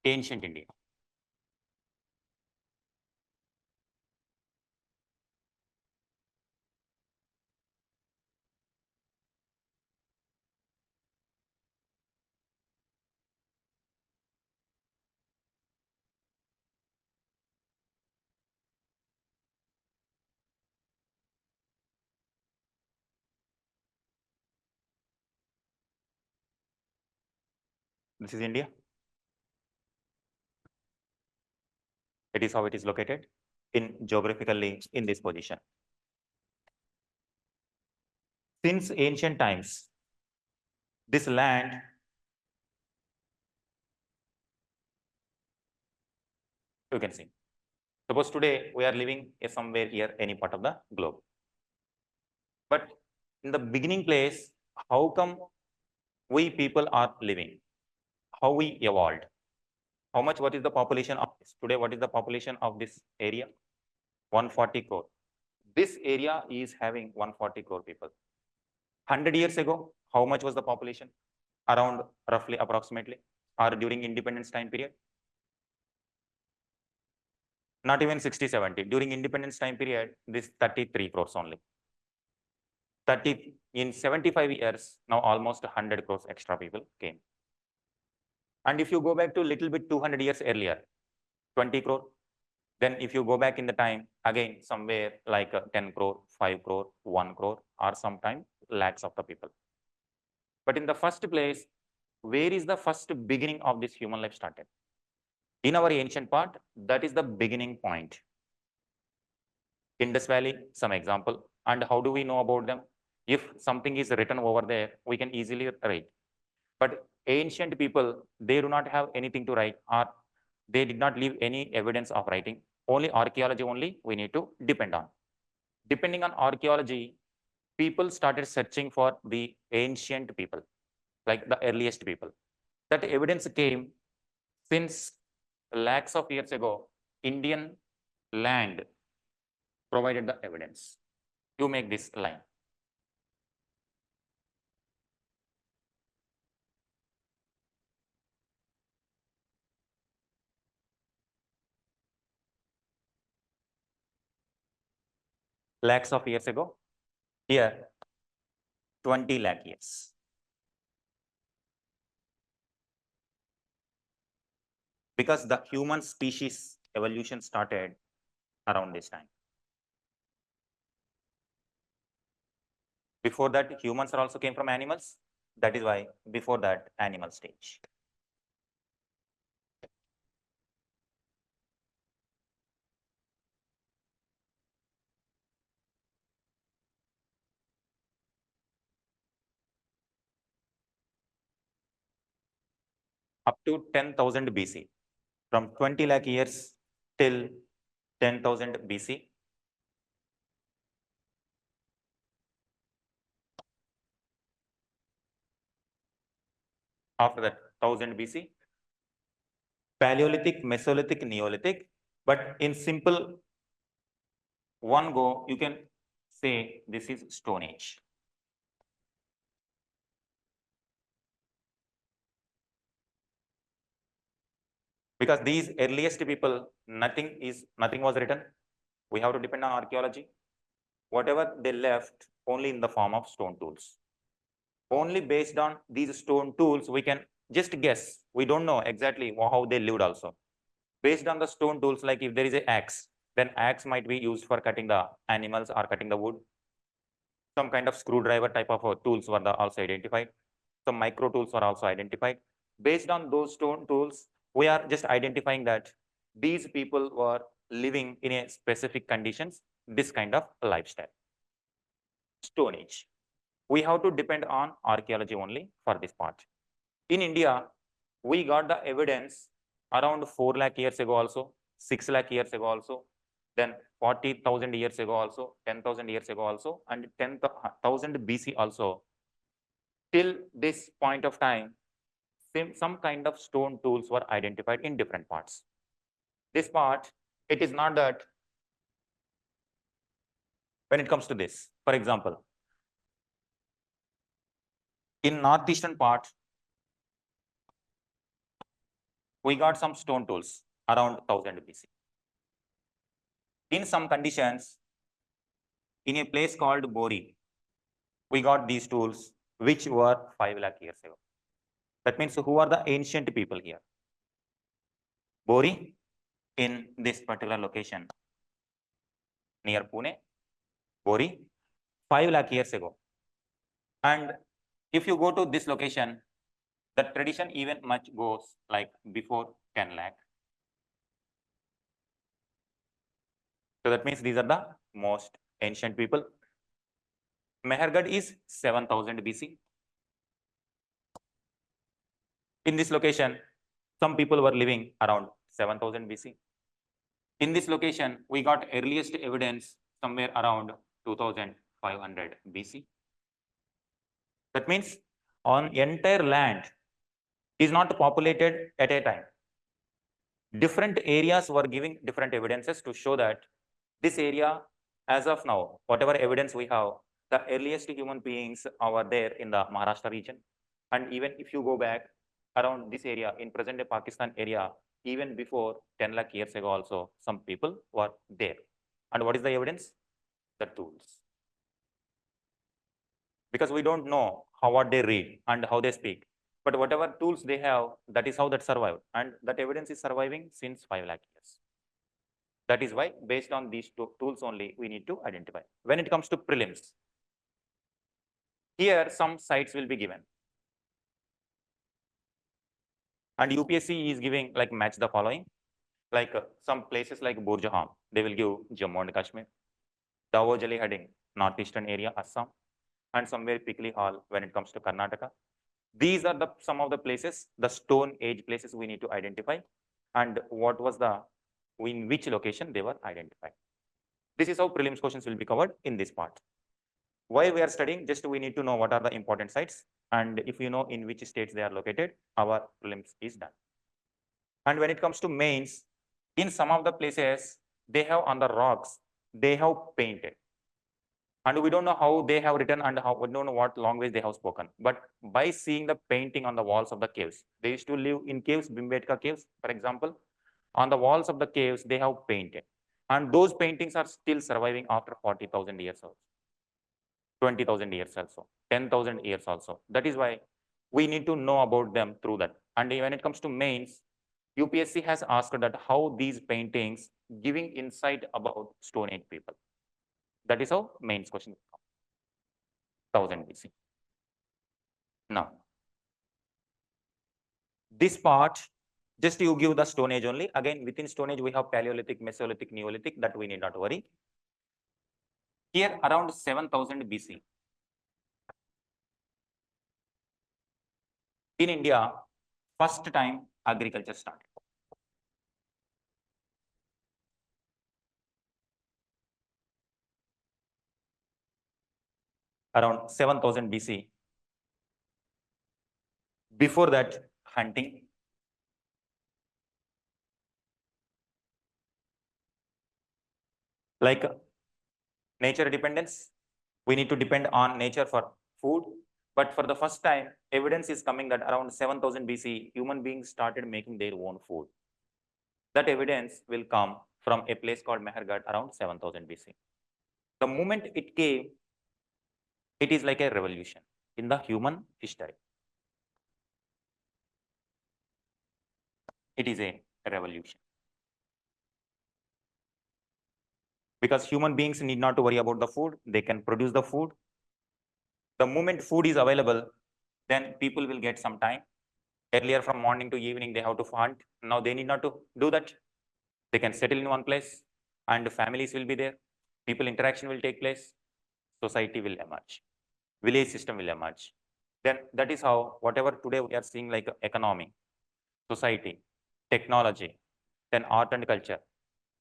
ancient India. This is India. It is how it is located in geographically in this position. Since ancient times, this land you can see. Suppose today we are living somewhere here, any part of the globe. But in the beginning place, how come we people are living? How we evolved? How much? What is the population of this? Today, what is the population of this area? 140 crore. This area is having 140 crore people. 100 years ago, how much was the population? Around roughly approximately, or during independence time period? Not even 60, 70. During independence time period, this 33 crores only. 30 in 75 years, now almost 100 crores extra people came. And if you go back to a little bit 200 years earlier, 20 crore. Then if you go back in the time, again, somewhere like 10 crore, 5 crore, 1 crore, or sometimes lakhs of the people. But in the first place, where is the first beginning of this human life started? In our ancient part, that is the beginning point. Indus Valley, some example. And how do we know about them? If something is written over there, we can easily write. But ancient people, they do not have anything to write, or they did not leave any evidence of writing. Only archaeology only we need to depend on. Depending on archaeology, people started searching for the ancient people, like the earliest people. That evidence came since lakhs of years ago. Indian land provided the evidence to make this line. Lakhs of years ago, here 20 lakh years. Because the human species evolution started around this time. Before that, humans are also came from animals. That is why before that, animal stage. Up to 10,000 BC. From 20 lakh years till 10,000 BC. After that, 1000 BC. Paleolithic, Mesolithic, Neolithic. But in simple one go, you can say this is Stone Age. Because these earliest people, nothing was written. We have to depend on archaeology. Whatever they left, only in the form of stone tools. Only based on these stone tools, we can just guess. We don't know exactly how they lived also. Based on the stone tools, like if there is an axe, then axe might be used for cutting the animals or cutting the wood. Some kind of screwdriver type of tools were also identified. Some micro tools were also identified. Based on those stone tools, we are just identifying that these people were living in a specific conditions, this kind of lifestyle. Stone Age. We have to depend on archaeology only for this part. In India, we got the evidence around 4 lakh years ago also, 6 lakh years ago also, then 40,000 years ago also, 10,000 years ago also, and 10,000 BC also. Till this point of time, some kind of stone tools were identified in different parts. This part, it is not that when it comes to this, for example, in northeastern part, we got some stone tools around 1000 BC. In some conditions, in a place called Bori, we got these tools which were 5 lakh years ago. That means who are the ancient people here? Bori in this particular location near Pune, Bori, 5 lakh years ago. And if you go to this location, the tradition even much goes like before 10 lakh. So that means these are the most ancient people. Mehergarh is 7000 BC. In this location, some people were living around 7000 BC. In this location, we got earliest evidence somewhere around 2500 BC. That means on entire land is not populated at a time. Different areas were giving different evidences to show that this area, as of now, whatever evidence we have, the earliest human beings are there in the Maharashtra region. And even if you go back around this area in present day Pakistan area, even before 10 lakh years ago also, some people were there. And what is the evidence? The tools. Because we don't know how what they read and how they speak. But whatever tools they have, that is how that survived. And that evidence is surviving since 5 lakh years. That is why, based on these tools only, we need to identify. When it comes to prelims, here some sites will be given. And UPSC is giving like match the following. Like some places like Burjaham, they will give Jammu and Kashmir. Davojali heading, northeastern area, Assam. And somewhere Pikli Hall when it comes to Karnataka. These are some of the places, the Stone Age places we need to identify. And what was in which location they were identified. This is how prelims questions will be covered in this part. Why we are studying, just we need to know what are the important sites. And if you know in which states they are located, our prelims is done. And when it comes to mains, in some of the places, they have on the rocks, they have painted. And we don't know how they have written and we don't know what language they have spoken. But by seeing the painting on the walls of the caves, they used to live in caves, Bhimbetka caves, for example. On the walls of the caves, they have painted. And those paintings are still surviving after 40,000 years also, 20,000 years also, 10,000 years also. That is why we need to know about them through that. And when it comes to mains, UPSC has asked that how these paintings giving insight about Stone Age people. That is how mains question will come. 1000 BC. Now, this part, just you give the Stone Age only. Again, within Stone Age, we have Paleolithic, Mesolithic, Neolithic, that we need not worry. Here, around 7000 BC. In India, first time agriculture started. Around 7000 BC. Before that, hunting. Like nature dependence, we need to depend on nature for food. But for the first time, evidence is coming that around 7000 BC, human beings started making their own food. That evidence will come from a place called Mehergarh around 7000 BC. The moment it came, it is like a revolution in the human history. It is a revolution. Because human beings need not to worry about the food, they can produce the food. The moment food is available, then people will get some time. Earlier from morning to evening, they have to hunt. Now they need not to do that. They can settle in one place and families will be there. People interaction will take place. Society will emerge. Village system will emerge. Then that is how whatever today we are seeing like economy, society, technology, then art and culture,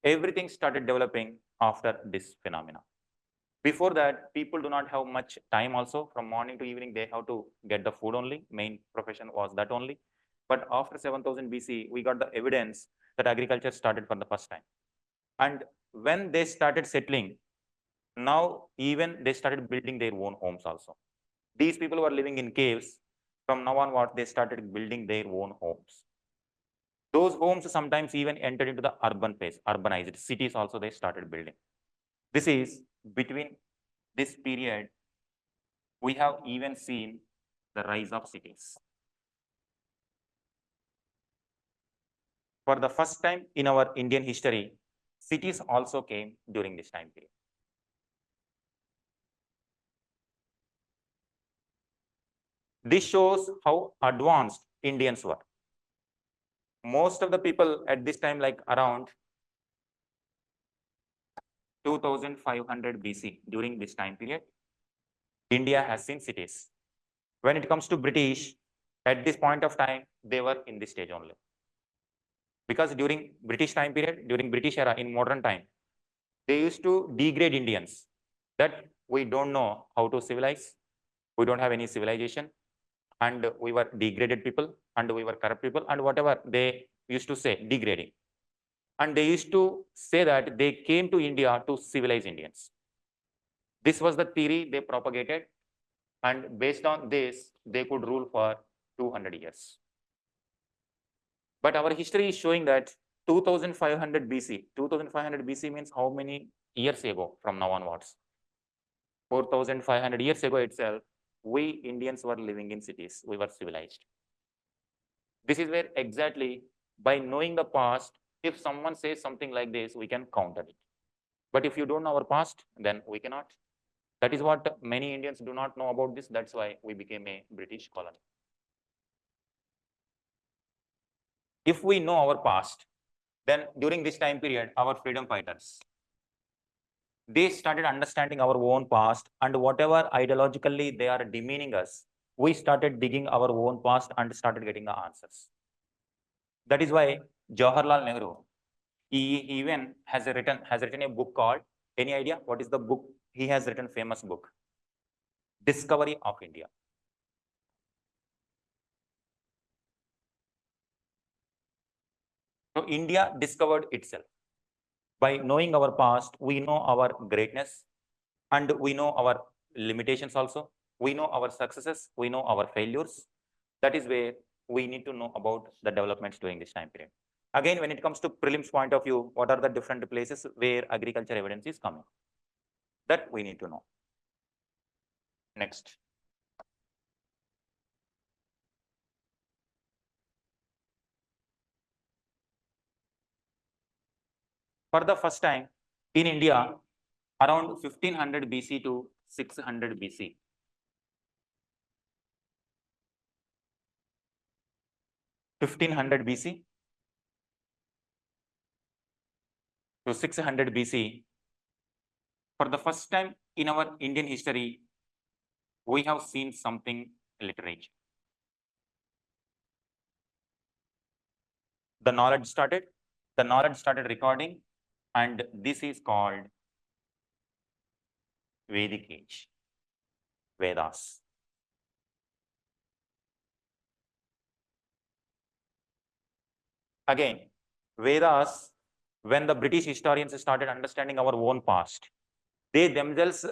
everything started developing after this phenomena. Before that, people do not have much time also. From morning to evening, they have to get the food only. Main profession was that only. But after 7000 BC, we got the evidence that agriculture started for the first time. And when they started settling, now even they started building their own homes also. These people were living in caves. From now on, what they started building their own homes. Those homes sometimes even entered into the urban phase, urbanized cities also they started building. This is between this period, we have even seen the rise of cities. For the first time in our Indian history, cities also came during this time period. This shows how advanced Indians were. Most of the people at this time, like around 2500 BC, during this time period, India has seen cities. When it comes to British, at this point of time, they were in this stage only. Because during British time period, during British era, in modern time, they used to degrade Indians, that we don't know how to civilize, we don't have any civilization, and we were degraded people, and we were corrupt people, and whatever they used to say, degrading. And they used to say that they came to India to civilize Indians. This was the theory they propagated, and based on this, they could rule for 200 years. But our history is showing that 2500 BC, 2500 BC means how many years ago from now onwards? 4500 years ago itself, we Indians were living in cities, we were civilized. This is where exactly by knowing the past, if someone says something like this, we can counter it. But if you don't know our past, then we cannot. That is what many Indians do not know about this. That's why we became a British colony. If we know our past, then during this time period, our freedom fighters, they started understanding our own past, and whatever ideologically they are demeaning us, we started digging our own past and started getting the answers. That is why Jawaharlal Nehru, he even has written a book called, any idea what is the book he has written? Famous book, Discovery of India. So India discovered itself. By knowing our past, we know our greatness, and we know our limitations also. We know our successes, we know our failures. That is where we need to know about the developments during this time period. Again, when it comes to prelims point of view, what are the different places where agriculture evidence is coming? That we need to know. Next. For the first time in India, around 1500 BC to 600 BC, 1500 BC to 600 BC, for the first time in our Indian history, we have seen something literature. The knowledge started recording, and this is called Vedic Age, Vedas. Again, Vedas, when the British historians started understanding our own past, they themselves,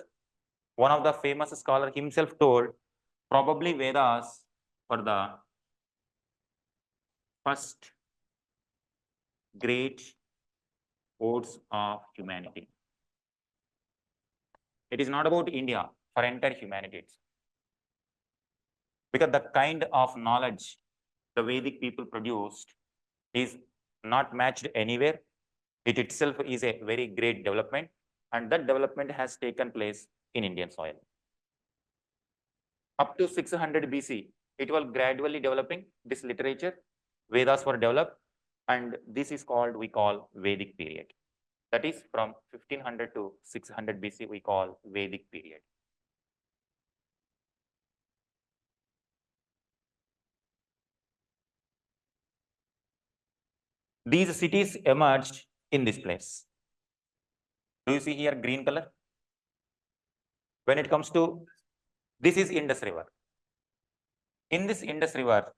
one of the famous scholar himself told, probably Vedas were the first great codes of humanity. It is not about India, for entire humanity. Because the kind of knowledge the Vedic people produced is not matched anywhere. It itself is a very great development, and that development has taken place in Indian soil. Up to 600 BC, it was gradually developing this literature. Vedas were developed, and this is called, we call Vedic period. That is from 1500 to 600 BC, we call Vedic period. These cities emerged in this place. Do you see here green color? When it comes to, this is Indus River. In this Indus River,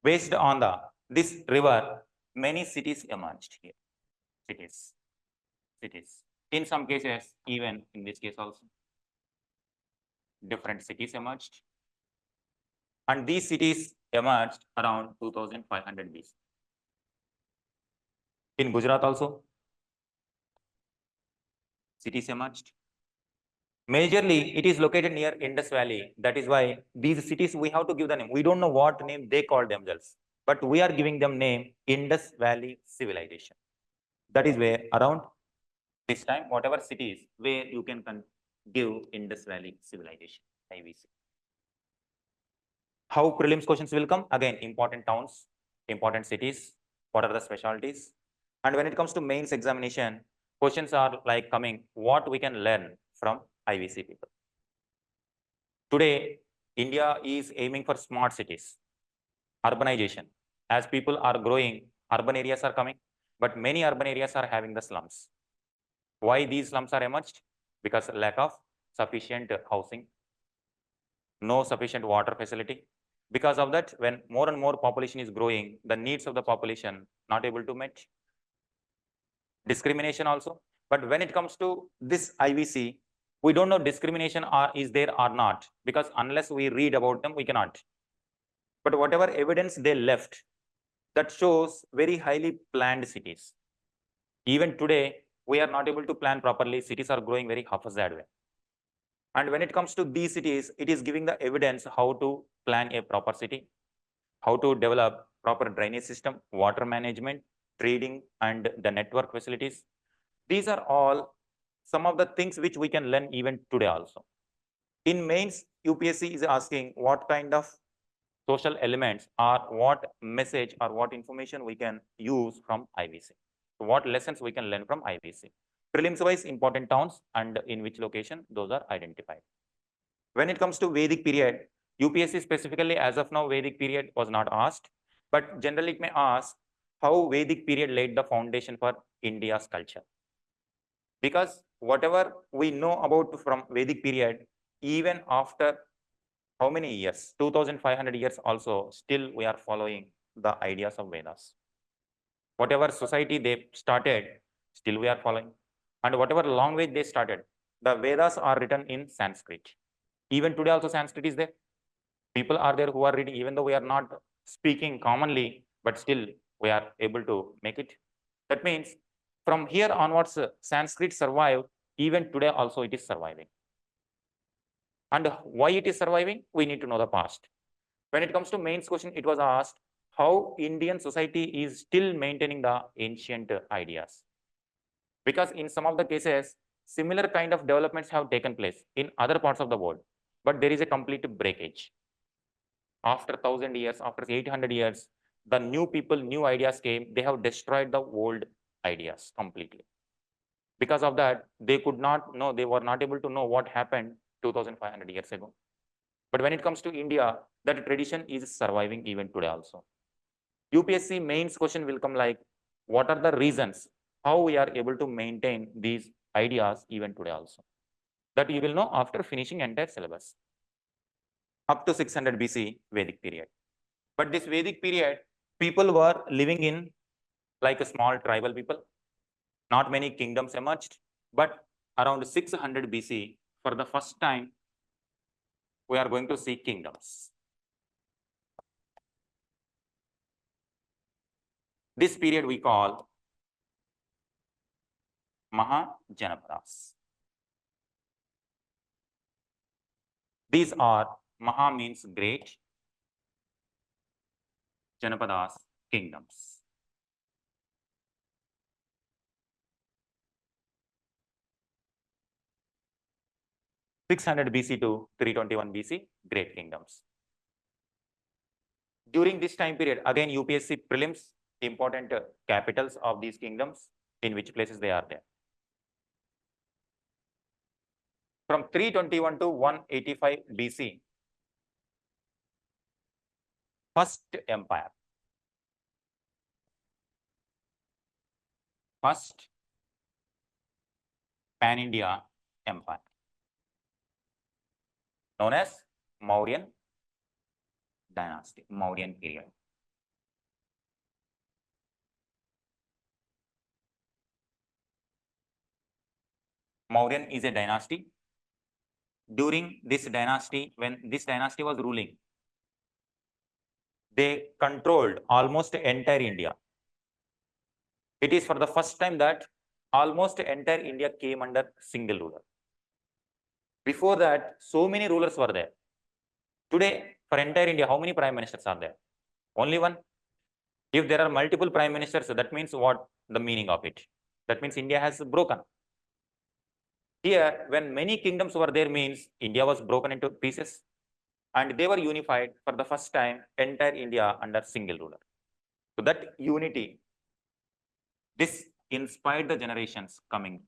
based on this river, many cities emerged here. Cities. In some cases, even in this case also, different cities emerged. And these cities emerged around 2500 BC. In Gujarat also, cities emerged. Majorly, it is located near Indus Valley. That is why these cities, we have to give the name. We don't know what name they call themselves, but we are giving them name Indus Valley Civilization. That is where around this time, whatever cities where you can give Indus Valley Civilization, IVC. How prelims questions will come? Again, important towns, important cities, what are the specialties? And when it comes to mains examination, questions are like coming, what we can learn from IVC people. Today, India is aiming for smart cities, urbanization. As people are growing, urban areas are coming, but many urban areas are having the slums. Why these slums are emerged? Because lack of sufficient housing, no sufficient water facility. Because of that, when more and more population is growing, the needs of the population not able to meet. Discrimination also. But when it comes to this IVC, we don't know discrimination is there or not, because unless we read about them, we cannot. But whatever evidence they left, that shows very highly planned cities. Even today, we are not able to plan properly. Cities are growing very haphazard way. And when it comes to these cities, it is giving the evidence how to plan a proper city, how to develop proper drainage system, water management, trading, and the network facilities. These are all some of the things which we can learn even today also. In mains, UPSC is asking what kind of social elements or what message or what information we can use from IVC. So what lessons we can learn from IVC. Prelims wise important towns and in which location those are identified. When it comes to Vedic period, UPSC specifically as of now Vedic period was not asked, but generally it may ask how Vedic period laid the foundation for India's culture. Because whatever we know about from Vedic period, even after how many years, 2500 years also, still we are following the ideas of Vedas. Whatever society they started, still we are following. And whatever language they started, the Vedas are written in Sanskrit. Even today also Sanskrit is there. People are there who are reading, even though we are not speaking commonly, but still we are able to make it. That means from here onwards, Sanskrit survived. Even today also it is surviving. And why it is surviving? We need to know the past. When it comes to mains question, it was asked how Indian society is still maintaining the ancient ideas. Because in some of the cases, similar kind of developments have taken place in other parts of the world, but there is a complete breakage. After 1000 years, after 800 years, the new people, new ideas came, they have destroyed the old ideas completely. Because of that, they could not know, they were not able to know what happened 2500 years ago. But when it comes to India, that tradition is surviving even today also. UPSC mains question will come like, what are the reasons how we are able to maintain these ideas even today also? That you will know after finishing entire syllabus. Up to 600 BC Vedic period. But this Vedic period, people were living in like a small tribal people. Not many kingdoms emerged, but around 600 BC, for the first time, we are going to see kingdoms. This period we call Mahajanapadas. These are, Maha means great, Janapadas, kingdoms. (600 BC to 321 BC), great kingdoms. During this time period, again UPSC prelims, important capitals of these kingdoms, in which places they are there. From 321 to 185 BC, first empire. First Pan-India empire, known as Mauryan dynasty, Mauryan period. Mauryan is a dynasty. During this dynasty, when this dynasty was ruling, they controlled almost entire India. It is for the first time that almost entire India came under single ruler. Before that, so many rulers were there. Today, for entire India, how many prime ministers are there? Only one. If there are multiple prime ministers, that means what the meaning of it? That means India has broken. Here, when many kingdoms were there, means India was broken into pieces and they were unified for the first time, entire India under single ruler. So that unity, this inspired the generations coming.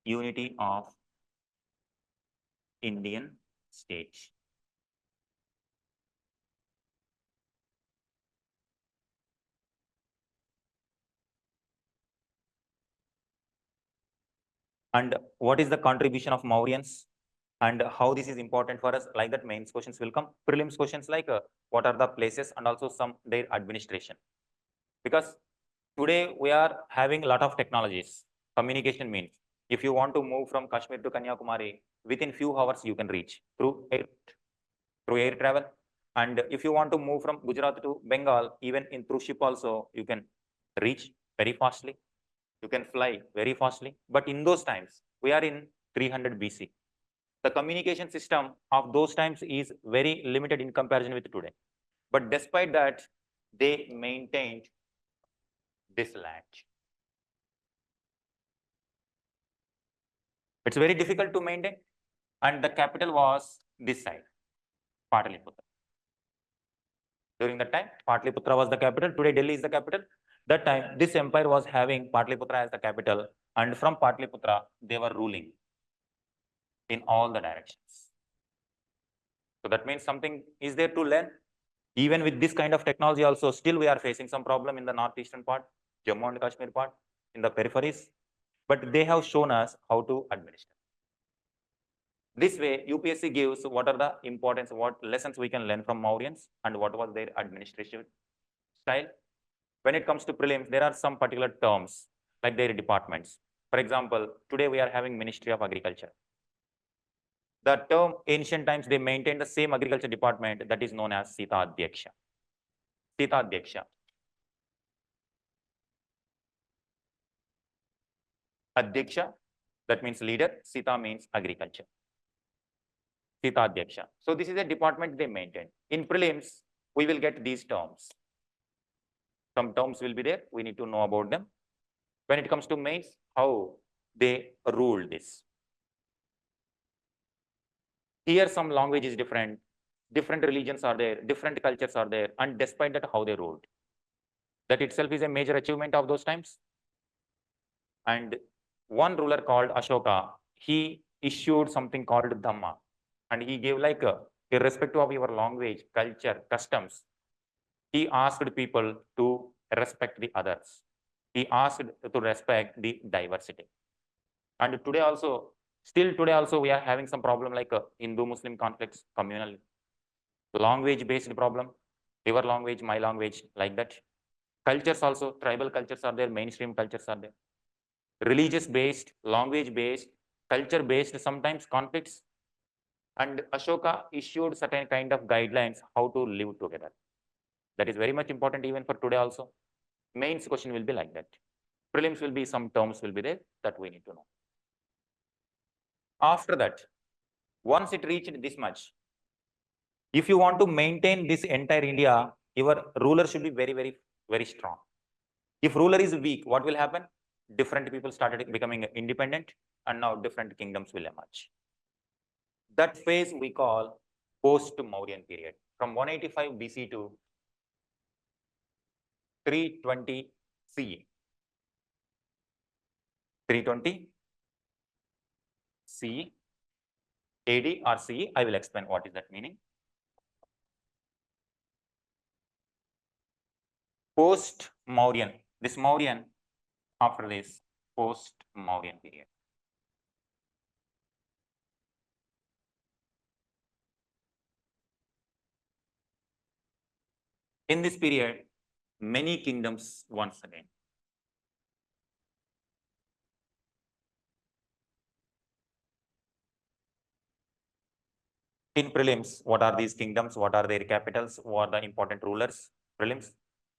Unity of Indian state. And what is the contribution of Mauryans and how this is important for us? Like that, mains questions will come. Prelims questions like what are the places and also some their administration. Because today we are having a lot of technologies. Communication means if you want to move from Kashmir to Kanyakumari, within few hours you can reach through air travel. And if you want to move from Gujarat to Bengal, even in through ship also, you can reach very fastly. You can fly very fastly. But in those times, we are in 300 BC. The communication system of those times is very limited in comparison with today. But despite that, they maintained this land. It's very difficult to maintain. And the capital was this side, Pataliputra. During that time, Pataliputra was the capital. Today, Delhi is the capital. That time, this empire was having Pataliputra as the capital. And from Pataliputra, they were ruling in all the directions. So that means something is there to learn. Even with this kind of technology also, still we are facing some problem in the northeastern part, Jammu and Kashmir part, in the peripheries. But they have shown us how to administer. This way, UPSC gives what are the importance, what lessons we can learn from Mauryans and what was their administrative style. When it comes to prelims, there are some particular terms like their departments. For example, today we are having Ministry of Agriculture. The term ancient times, they maintained the same agriculture department that is known as Sita Adhyaksha. Sita Adhyaksha. Adhyaksha, that means leader. Sita means agriculture. Sita Adhyaksha. So this is a department they maintain. In prelims, we will get these terms. Some terms will be there. We need to know about them. When it comes to mains, how they rule this. Here, some language is different. Different religions are there. Different cultures are there. And despite that, how they ruled. That itself is a major achievement of those times. And one ruler called Ashoka, he issued something called Dhamma. And he gave like, irrespective of your language, culture, customs, he asked people to respect the others. He asked to respect the diversity. And today also, still today also, we are having some problem like Hindu-Muslim conflicts, communal, language-based problem, your language, my language, like that. Cultures also, tribal cultures are there, mainstream cultures are there. Religious-based, language-based, culture-based, sometimes conflicts. And Ashoka issued certain kind of guidelines how to live together. That is very much important even for today also. Mains question will be like that. Prelims will be some terms will be there that we need to know. After that, once it reached this much, if you want to maintain this entire India, your ruler should be very, very, very strong. If ruler is weak, what will happen? Different people started becoming independent and now different kingdoms will emerge. That phase we call post-Mauryan period from 185 BC to 320 CE. 320 CE, AD or CE. I will explain what is that meaning. Post-Mauryan. This Mauryan, after this post-Mauryan period. In this period, many kingdoms once again. In prelims, what are these kingdoms? What are their capitals? What are the important rulers? Prelims.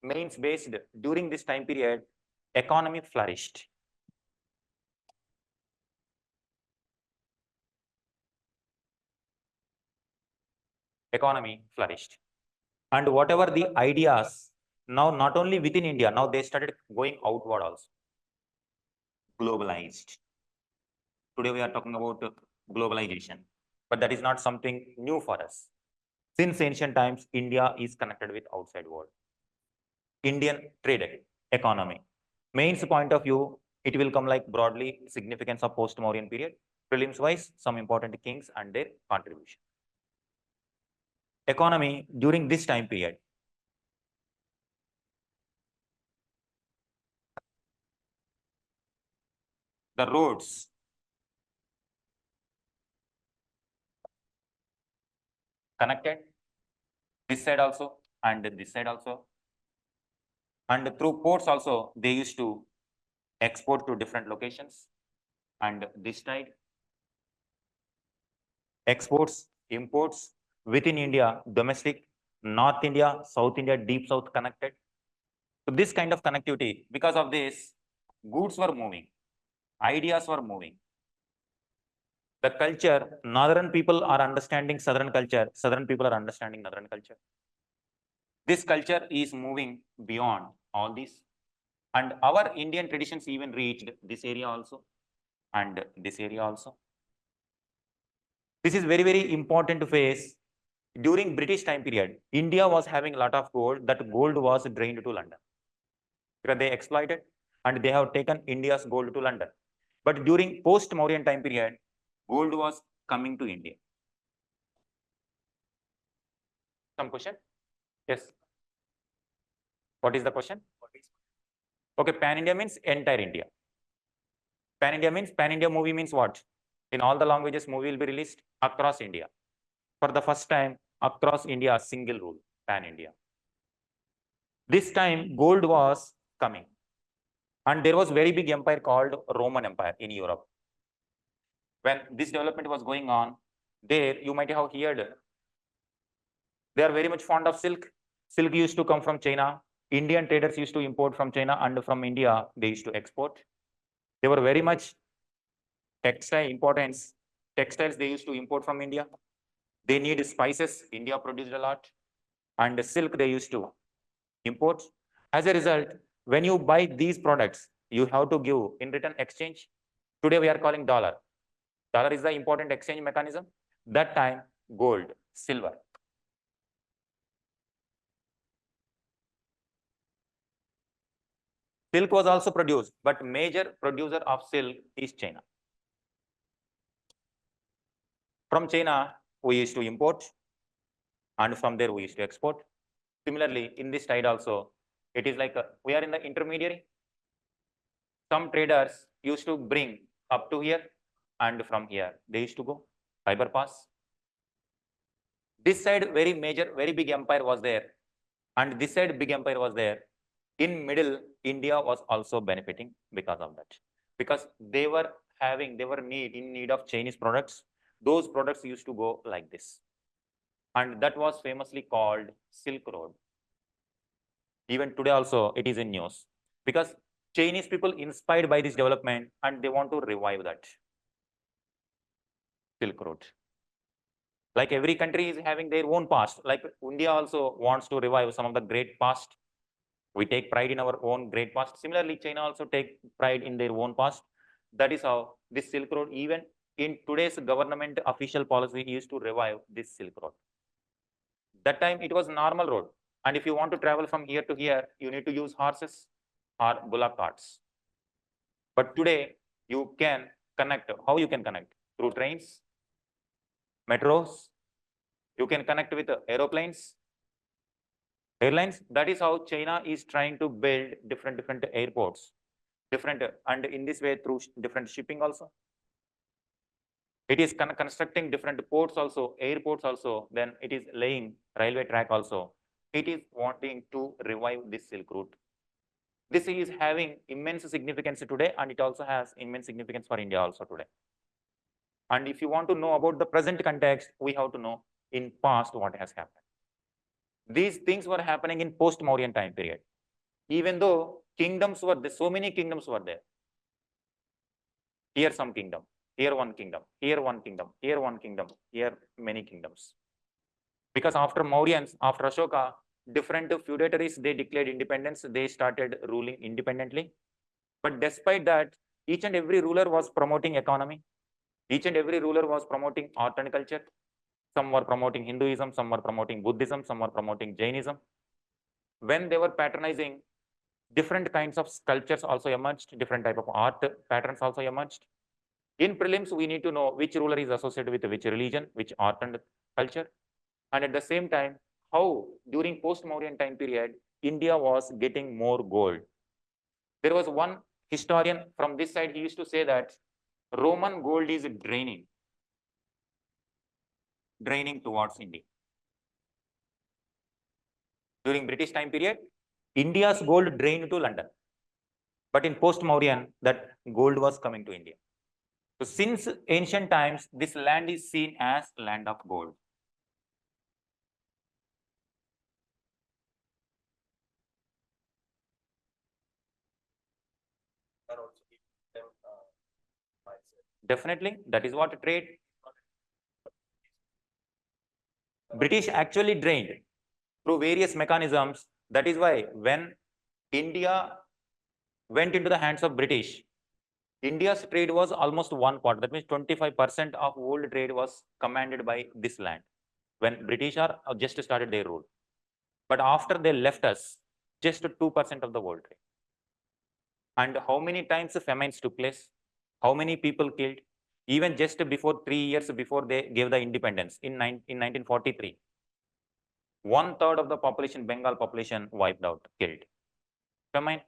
Mains based during this time period, economy flourished. Economy flourished. And whatever the ideas, now not only within India, now they started going outward also. Globalized. Today we are talking about globalization, but that is not something new for us. Since ancient times, India is connected with outside world. Indian trade economy. Mains point of view, it will come like broadly significance of post-Mauryan period. Prelims wise, some important kings and their contribution. Economy during this time period. The roads, connected this side also and this side also. And through ports also, they used to export to different locations. And this side, exports, imports within India, domestic, North India, South India, deep South connected. So this kind of connectivity, because of this, goods were moving, ideas were moving. The culture, northern people are understanding southern culture, southern people are understanding northern culture. This culture is moving beyond all this. And our Indian traditions even reached this area also and this area also. This is very, very important to face. During British time period, India was having a lot of gold. That gold was drained to London because they exploited and they have taken India's gold to London. But during post-Mauryan time period, gold was coming to India. Some question? Yes. What is the question? Okay, Pan-India means entire India. Pan-India means Pan-India movie means what? In all the languages, movie will be released across India. For the first time, across India, single rule, Pan-India. This time, gold was coming. And there was very big empire called Roman Empire in Europe. When this development was going on, there you might have heard, they are very much fond of silk. Silk used to come from China. Indian traders used to import from China, and from India, they used to export. They were very much textile importance. Textiles they used to import from India. They need spices. India produced a lot. And silk they used to import. As a result, when you buy these products, you have to give in return exchange. Today we are calling dollar. Dollar is the important exchange mechanism. That time, gold, silver. Silk was also produced, but major producer of silk is China. From China, we used to import, and from there we used to export. Similarly, in this side also, it is like we are in the intermediary. Some traders used to bring up to here, and from here they used to go Khyber Pass. This side very major, very big empire was there, and this side big empire was there. In middle, India was also benefiting because of that, because they were in need of Chinese products. Those products used to go like this, and that was famously called Silk Road. Even today also it is in news because Chinese people inspired by this development and they want to revive that Silk Road. Like every country is having their own past. Like India also wants to revive some of the great past. We take pride in our own great past. Similarly, China also take pride in their own past. That is how this Silk Road, even in today's government official policy, used to revive this Silk Road. That time it was normal road. And if you want to travel from here to here, you need to use horses or bullock carts. But today you can connect. How you can connect? Through trains, metros. You can connect with aeroplanes, airlines. That is how China is trying to build different airports, and in this way through different shipping also. It is constructing different ports also, airports also. Then it is laying railway track also. It is wanting to revive this Silk Route. This is having immense significance today, and it also has immense significance for India also today. And if you want to know about the present context, we have to know in past what has happened. These things were happening in post-Mauryan time period. Even though kingdoms were there, so many kingdoms were there. Here some kingdom, here one kingdom, here one kingdom, here one kingdom, here many kingdoms. Because after Mauryans, after Ashoka, different feudatories, they declared independence, they started ruling independently. But despite that, each and every ruler was promoting economy. Each and every ruler was promoting art and culture. Some were promoting Hinduism, some were promoting Buddhism, some were promoting Jainism. When they were patronizing, different kinds of sculptures also emerged, different type of art patterns also emerged. In prelims, we need to know which ruler is associated with which religion, which art and culture. And at the same time, how during post-Mauryan time period, India was getting more gold. There was one historian from this side, he used to say that Roman gold is draining towards India. During British time period, India's gold drained to London. But in post-Mauryan, that gold was coming to India. So since ancient times, this land is seen as land of gold. Definitely, that is what trade. British actually drained through various mechanisms. That is why when India went into the hands of British, India's trade was almost 1/4. That means 25% of world trade was commanded by this land when British are just started their rule. But after they left us, just 2% of the world trade. And how many times famines took place? How many people killed? Even just before 3 years before they gave the independence in 1943, 1/3 of the population, Bengal population, wiped out, killed. Famine.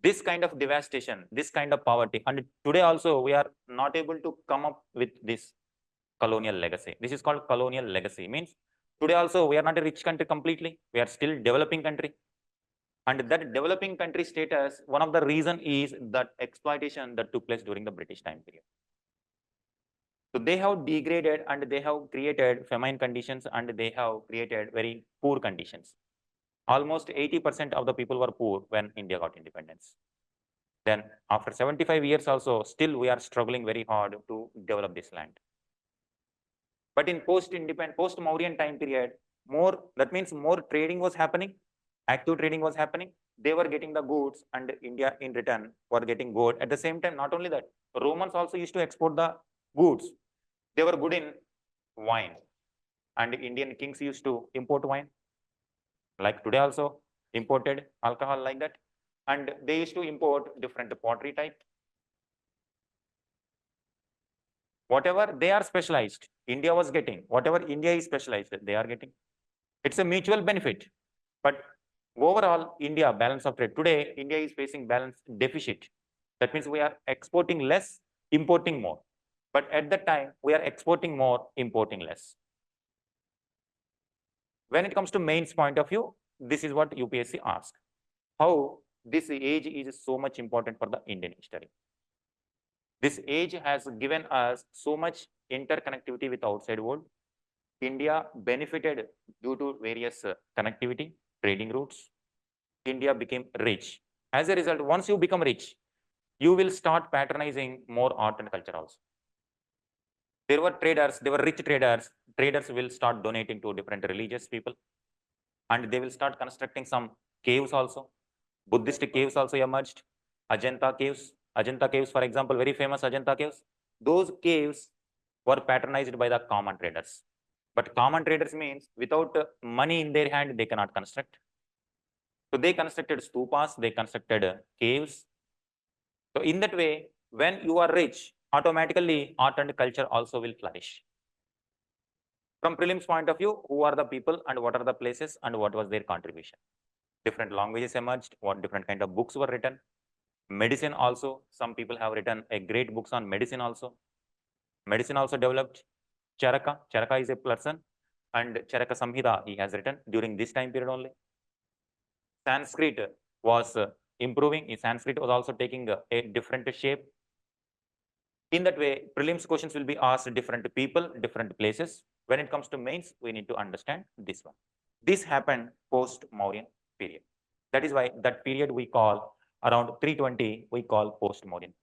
This kind of devastation, this kind of poverty, and today also we are not able to come up with this colonial legacy. This is called colonial legacy. Means today also we are not a rich country completely. We are still developing country. And that developing country status, one of the reason is that exploitation that took place during the British time period. So they have degraded and they have created famine conditions and they have created very poor conditions. Almost 80% of the people were poor when India got independence. Then after 75 years also, still we are struggling very hard to develop this land. But in post-Mauryan time period, that means more trading was happening, active trading was happening. They were getting the goods and India in return were getting gold. At the same time, not only that, Romans also used to export the goods. They were good in wine and Indian kings used to import wine. Like today also imported alcohol like that. And they used to import different pottery type. Whatever they are specialized, India was getting. Whatever India is specialized, they are getting. It's a mutual benefit. But overall, India balance of trade. Today, India is facing balance deficit. That means we are exporting less, importing more. But at that time, we are exporting more, importing less. When it comes to mains point of view, this is what UPSC asks. How this age is so much important for the Indian history. This age has given us so much interconnectivity with outside world. India benefited due to various connectivity, trading routes. India became rich. As a result, once you become rich, you will start patronizing more art and culture also. There were traders, they were rich traders. Traders will start donating to different religious people. And they will start constructing some caves also. Buddhist caves also emerged. Ajanta caves, for example, very famous Ajanta caves. Those caves were patronized by the common traders. But common traders means without money in their hand, they cannot construct. So they constructed stupas, they constructed caves. So in that way, when you are rich, automatically art and culture also will flourish. From prelims point of view, who are the people and what are the places and what was their contribution? Different languages emerged, what different kind of books were written. Medicine also, some people have written a great books on medicine also. Medicine also developed. Charaka is a person and Charaka Samhita he has written during this time period only. Sanskrit was improving. Sanskrit was also taking a different shape. In that way, prelims questions will be asked different people, different places. When it comes to mains, we need to understand this one. This happened post-Mauryan period. That is why that period we call around 320, we call post-Mauryan